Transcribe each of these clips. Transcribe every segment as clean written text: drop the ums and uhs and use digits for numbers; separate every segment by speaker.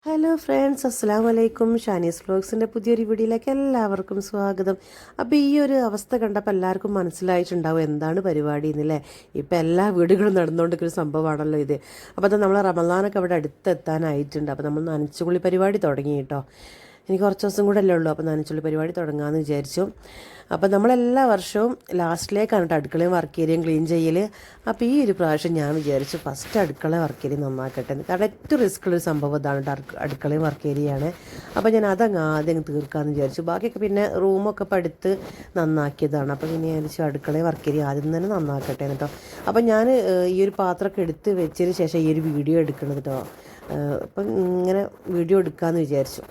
Speaker 1: Hello friends, അസ്സലാമു അലൈക്കും. ഷാനീസ് വ്ലോഗ്സിൻ്റെ പുതിയൊരു വീഡിയോയിലേക്ക് എല്ലാവർക്കും സ്വാഗതം. അപ്പോൾ ഈ ഒരു അവസ്ഥ കണ്ടപ്പോൾ എല്ലാവർക്കും മനസ്സിലായിട്ടുണ്ടാവും എന്താണ് പരിപാടി എന്നല്ലേ. ഇപ്പോൾ എല്ലാ വീടുകളും നടന്നുകൊണ്ടിരിക്കുന്ന സംഭവമാണല്ലോ ഇത്. അപ്പോൾ അത് നമ്മൾ റമദാനൊക്കെ അവിടെ അടുത്തെത്താനായിട്ടുണ്ട്. അപ്പോൾ നമ്മൾ നനച്ചുകുളി പരിപാടി തുടങ്ങി കേട്ടോ. ഇനി കുറച്ച് ദിവസം കൂടെ അല്ലേ ഉള്ളൂ. അപ്പോൾ നനച്ചുള്ളി പരിപാടി തുടങ്ങാമെന്ന് വിചാരിച്ചു. അപ്പോൾ നമ്മളെല്ലാ വർഷവും ലാസ്റ്റിലേക്കാണ് കേട്ടോ അടുക്കളയും വർക്ക് ഏരിയയും ക്ലീൻ ചെയ്യൽ. അപ്പോൾ ഈ ഒരു പ്രാവശ്യം ഞാൻ വിചാരിച്ചു ഫസ്റ്റ് അടുക്കള വർക്ക് ഏരിയ നന്നാക്കട്ടെ എന്ന്. കാരണം ഏറ്റവും റിസ്ക് ഉള്ളൊരു സംഭവം ഇതാണ് അടുക്കളയും വർക്ക് ഏരിയയാണ്. അപ്പോൾ ഞാൻ അതങ്ങ് ആദ്യം തീർക്കാമെന്ന് വിചാരിച്ചു. ബാക്കിയൊക്കെ പിന്നെ റൂമൊക്കെ പടുത്ത് നന്നാക്കിയതാണ്. അപ്പോൾ പിന്നെ ഞാൻ വിചാരിച്ചു അടുക്കളയും വർക്ക് ഏരിയ ആദ്യം തന്നെ നന്നാക്കട്ടെ കേട്ടോ. അപ്പോൾ ഞാൻ ഈ ഒരു പാത്രമൊക്കെ എടുത്ത് വെച്ചതിന് ശേഷം ഈ ഒരു വീഡിയോ എടുക്കണത് കേട്ടോ. അപ്പം ഇങ്ങനെ വീഡിയോ എടുക്കാമെന്ന് വിചാരിച്ചു.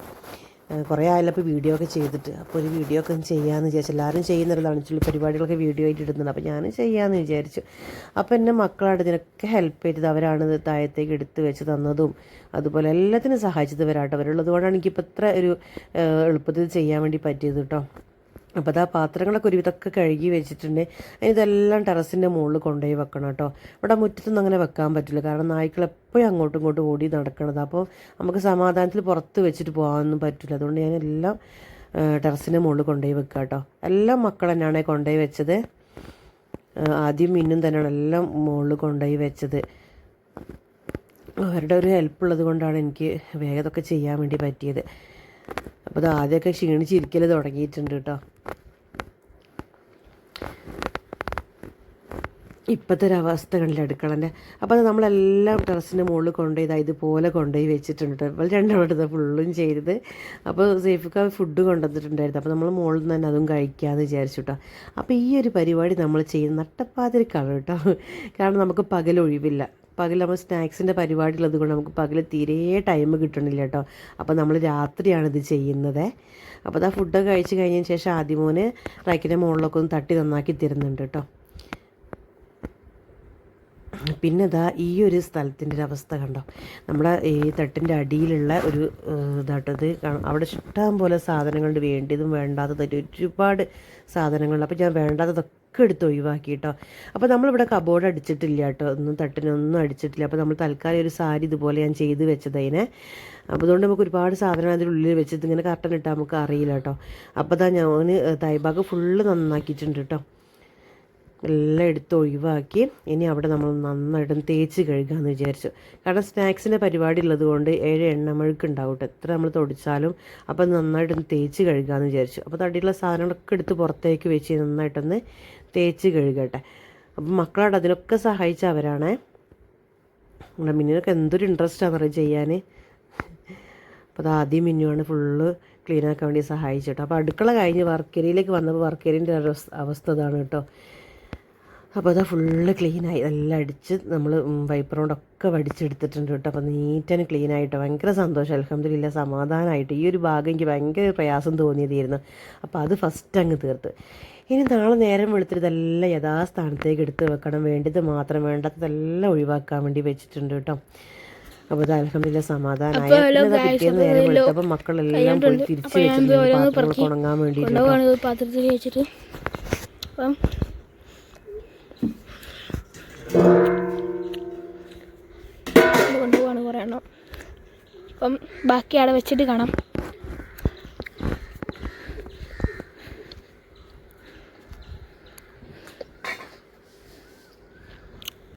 Speaker 1: കുറേ ആയാലും അപ്പോൾ വീഡിയോ ഒക്കെ ചെയ്തിട്ട് അപ്പോൾ ഒരു വീഡിയോ ഒക്കെ ചെയ്യാമെന്ന് വിചാരിച്ചു. എല്ലാവരും ചെയ്യുന്നതാണ് ചില പരിപാടികളൊക്കെ വീഡിയോ ആയിട്ട് ഇടുന്നത്. അപ്പോൾ ഞാൻ ചെയ്യാമെന്ന് വിചാരിച്ചു. അപ്പോൾ എൻ്റെ മക്കളാണ് ഇതിനൊക്കെ ഹെൽപ്പ് ചെയ്തത്. അവരാണ് താഴത്തേക്ക് എടുത്ത് വെച്ച് തന്നതും അതുപോലെ എല്ലാത്തിനും സഹായിച്ചത് വരാട്ടോ. അവരുള്ളത് കൊണ്ടാണ് എനിക്കിപ്പോൾ ഇത്ര ഒരു എളുപ്പത്തിൽ ചെയ്യാൻ വേണ്ടി പറ്റിയത് കേട്ടോ. അപ്പോൾ അത് ആ പാത്രങ്ങളൊക്കെ ഒരുവിധമൊക്കെ കഴുകി വെച്ചിട്ടുണ്ട്. ഇതെല്ലാം ടെറസിൻ്റെ മുകളിൽ കൊണ്ടുപോയി വെക്കണം കേട്ടോ. ഇവിടെ മുറ്റത്തൊന്നും അങ്ങനെ വെക്കാൻ പറ്റില്ല. കാരണം നായ്ക്കൾ എപ്പോഴും അങ്ങോട്ടും ഇങ്ങോട്ടും ഓടി നടക്കണത്. അപ്പോൾ നമുക്ക് സമാധാനത്തിൽ പുറത്ത് വെച്ചിട്ട് പോകാനൊന്നും പറ്റില്ല. അതുകൊണ്ട് ഞാൻ എല്ലാം ടെറസിൻ്റെ മുകളിൽ കൊണ്ടുപോയി വെക്കുക കേട്ടോ. എല്ലാം മക്കൾ തന്നെയാണ് കൊണ്ടുപോയി വെച്ചത്. ആദ്യം മിന്നും തന്നെയാണ് എല്ലാം മുകളിൽ കൊണ്ടുപോയി വെച്ചത്. അവരുടെ ഒരു ഹെൽപ്പ് ഉള്ളത് കൊണ്ടാണ് എനിക്ക് വേഗം ഇതൊക്കെ ചെയ്യാൻ വേണ്ടി പറ്റിയത്. അപ്പോൾ അത് ആദ്യമൊക്കെ ക്ഷീണിച്ചിരിക്കൽ തുടങ്ങിയിട്ടുണ്ട് കേട്ടോ. ഇപ്പോഴത്തെ ഒരു അവസ്ഥ കണ്ടില്ല അടുക്കളൻ്റെ. അപ്പോൾ അത് നമ്മളെല്ലാം ടെറസിൻ്റെ മുകളിൽ കൊണ്ടുപോയി ഇതുപോലെ കൊണ്ടുപോയി വെച്ചിട്ടുണ്ട് കേട്ടോ. ഇപ്പോൾ രണ്ടാമത് ഫുള്ളും ചെയ്തത്. അപ്പോൾ സേഫിക്ക് ഫുഡ് കൊണ്ടുവന്നിട്ടുണ്ടായിരുന്നു. അപ്പോൾ നമ്മൾ മുകളിൽ നിന്ന് തന്നെ അതും കഴിക്കാമെന്ന് വിചാരിച്ചു കേട്ടോ. അപ്പോൾ ഈ ഒരു പരിപാടി നമ്മൾ ചെയ്യുന്ന നട്ടപ്പാതിരിക്കാണ് കേട്ടോ. കാരണം നമുക്ക് പകൽ ഒഴിവില്ല. പകൽ നമ്മൾ സ്നാക്സിൻ്റെ പരിപാടി ഉള്ളത് കൊണ്ട് നമുക്ക് പകൽ തീരെ ടൈം കിട്ടണില്ല കേട്ടോ. അപ്പോൾ നമ്മൾ രാത്രിയാണിത് ചെയ്യുന്നത്. അപ്പോൾ അതാ ഫുഡൊക്കെ കഴിച്ച് കഴിഞ്ഞതിന് ശേഷം ആദ്യമോന് റൈക്കിൻ്റെ മുകളിലൊക്കെ ഒന്ന് തട്ടി നന്നാക്കി തരുന്നുണ്ട് കേട്ടോ. പിന്നെ ഇതാ ഈ ഒരു സ്ഥലത്തിൻ്റെ ഒരു അവസ്ഥ കണ്ടോ. നമ്മുടെ ഈ തട്ടിൻ്റെ അടിയിലുള്ള ഒരു ഇതാട്ടത് അവിടെ ഇഷ്ടം പോലെ സാധനങ്ങളുണ്ട്. വേണ്ടിയതും വേണ്ടാത്തതായിട്ട് ഒരുപാട് സാധനങ്ങളുണ്ട്. അപ്പോൾ ഞാൻ വേണ്ടാത്തതൊക്കെ എടുത്ത് ഒഴിവാക്കി കേട്ടോ. അപ്പോൾ നമ്മളിവിടെ കബോർഡ് അടിച്ചിട്ടില്ല കേട്ടോ. തട്ടിനൊന്നും അടിച്ചിട്ടില്ല. അപ്പോൾ നമ്മൾ തൽക്കാലം ഒരു സാരി ഇതുപോലെ ഞാൻ ചെയ്ത് വെച്ചതിനെ. അപ്പോൾ അതുകൊണ്ട് നമുക്ക് ഒരുപാട് സാധനം അതിൻ്റെ ഉള്ളിൽ വെച്ചിട്ട് ഇങ്ങനെ കർട്ടൻ ഇട്ടാൽ നമുക്ക് അറിയില്ല കേട്ടോ. അപ്പോൾ അതാ ഞാൻ തൈഭാഗം ഫുള്ള് നന്നാക്കിയിട്ടുണ്ട് കേട്ടോ. എല്ലാം എടുത്ത് ഒഴിവാക്കി ഇനി അവിടെ നമ്മൾ നന്നായിട്ടും തേച്ച് കഴുകാമെന്ന് വിചാരിച്ചു. കാരണം സ്നാക്സിൻ്റെ പരിപാടി ഉള്ളത് കൊണ്ട് 7 എണ്ണമഴുക്ക് ഉണ്ടാവും കേട്ടോ. എത്ര നമ്മൾ തൊടിച്ചാലും. അപ്പോൾ നന്നായിട്ടൊന്ന് തേച്ച് കഴുകാമെന്ന് വിചാരിച്ചു. അപ്പോൾ തടിയുള്ള സാധനങ്ങളൊക്കെ എടുത്ത് പുറത്തേക്ക് വെച്ച് നന്നായിട്ടൊന്ന് തേച്ച് കഴുകട്ടെ. അപ്പം മക്കളോട് അതിനൊക്കെ സഹായിച്ച അവരാണേ. നമ്മുടെ മിന്നിനൊക്കെ എന്തൊരു ഇൻട്രസ്റ്റാണെന്ന് പറയുക ചെയ്യാൻ. അപ്പോൾ അത് ആദ്യം മിന്നുവാണ് ഫുള്ള് ക്ലീനാക്കാൻ വേണ്ടി സഹായിച്ചു കേട്ടോ. അപ്പോൾ അടുക്കള കഴിഞ്ഞ് വർക്കേരിയയിലേക്ക് വന്നപ്പോൾ വർക്കേരിയൻ്റെ അവസ്ഥ ഇതാണ് കേട്ടോ. അപ്പോൾ അതാ ഫുള്ള് ക്ലീനായി എല്ലാം അടിച്ച് നമ്മൾ വൈപ്പർ കൊണ്ടൊക്കെ വടിച്ചെടുത്തിട്ടുണ്ട് കേട്ടോ. അപ്പോൾ നീറ്റാണ് ക്ലീനായിട്ട് ഭയങ്കര സന്തോഷം. അൽഹംദുലില്ലാ സമാധാനമായിട്ട്. ഈ ഒരു ഭാഗം എനിക്ക് ഭയങ്കര പ്രയാസം തോന്നിയതായിരുന്നു. അപ്പോൾ അത് ഫസ്റ്റ് അങ്ങ് തീർത്ത്. ഇനി നാളെ നേരം വെളുത്തിട്ട് ഇതെല്ലാം യഥാസ്ഥാനത്തേക്ക് എടുത്ത് വെക്കണം. വേണ്ടത് മാത്രം, വേണ്ടാത്തതെല്ലാം ഒഴിവാക്കാൻ വേണ്ടി വെച്ചിട്ടുണ്ട് കേട്ടോ. അപ്പോൾ അത് അൽഹംദുലില്ലാ സമാധാനമായി. പിറ്റേന്ന് നേരം വെളുത്തപ്പോൾ മക്കളെല്ലാം പോയി തിരിച്ച് വെച്ചിട്ടുണ്ട് പാത്രങ്ങൾ ഉണങ്ങാൻ വേണ്ടിയിട്ട്.
Speaker 2: പാത്രത്തിൽ വെച്ചിട്ട് കൊണ്ടുപോവാണ് കുറേ എണ്ണം. അപ്പം ബാക്കി അവിടെ വെച്ചിട്ട് കാണാം.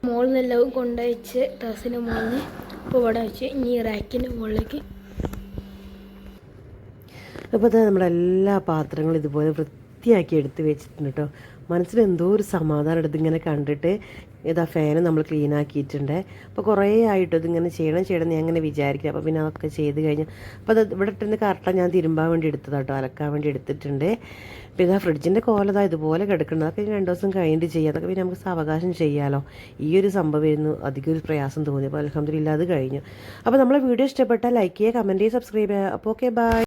Speaker 2: മുകളിൽ നിന്നെല്ലാം കൊണ്ടുവച്ച് ടെറസിൻ്റെ മുകളിൽ നിന്ന് ഇപ്പോൾ ഇവിടെ വെച്ച് ഇനി റാക്കിൻ്റെ മുകളിലേക്ക്.
Speaker 1: അപ്പോൾ അത് നമ്മളെല്ലാ പാത്രങ്ങളും ഇതുപോലെ വൃത്തിയാക്കി എടുത്ത് വെച്ചിട്ടുണ്ട് കേട്ടോ. മനസ്സിന് എന്തോ ഒരു സമാധാനം എടുത്ത് ഇങ്ങനെ കണ്ടിട്ട്. ഇതാ ഫാന് നമ്മൾ ക്ലീൻ ആക്കിയിട്ടുണ്ട്. അപ്പോൾ കുറേ ആയിട്ട് ഇതിങ്ങനെ ചെയ്യണം ഞാൻ അങ്ങനെ വിചാരിക്കും. അപ്പോൾ പിന്നെ അതൊക്കെ ചെയ്ത് കഴിഞ്ഞ് അപ്പോൾ അത് ഇവിടെ ഇട്ടിരുന്ന് കറക്റ്റാണ് ഞാൻ തിരുമ്പാൻ വേണ്ടി എടുത്തത് കേട്ടോ. അലക്കാൻ വേണ്ടി എടുത്തിട്ടുണ്ട്. പിന്നെ ആ ഫ്രിഡ്ജിൻ്റെ കോലതാ ഇതുപോലെ കിടക്കുന്നത്. അതൊക്കെ 2 ദിവസം കഴിഞ്ഞിട്ട് ചെയ്യാം. അതൊക്കെ പിന്നെ നമുക്ക് സാവകാശം ചെയ്യാമല്ലോ. ഈ ഒരു സംഭവമായിരുന്നു അധികം ഒരു പ്രയാസം തോന്നി. അപ്പോൾ അൽഹംദുലില്ലാ അത് കഴിഞ്ഞു. അപ്പോൾ നമ്മളെ വീഡിയോ ഇഷ്ടപ്പെട്ടാൽ ലൈക്ക് ചെയ്യുക, കമൻറ്റ് ചെയ്യുക, സബ്സ്ക്രൈബ് ചെയ്യുക. അപ്പോൾ ഓക്കെ, ബൈ.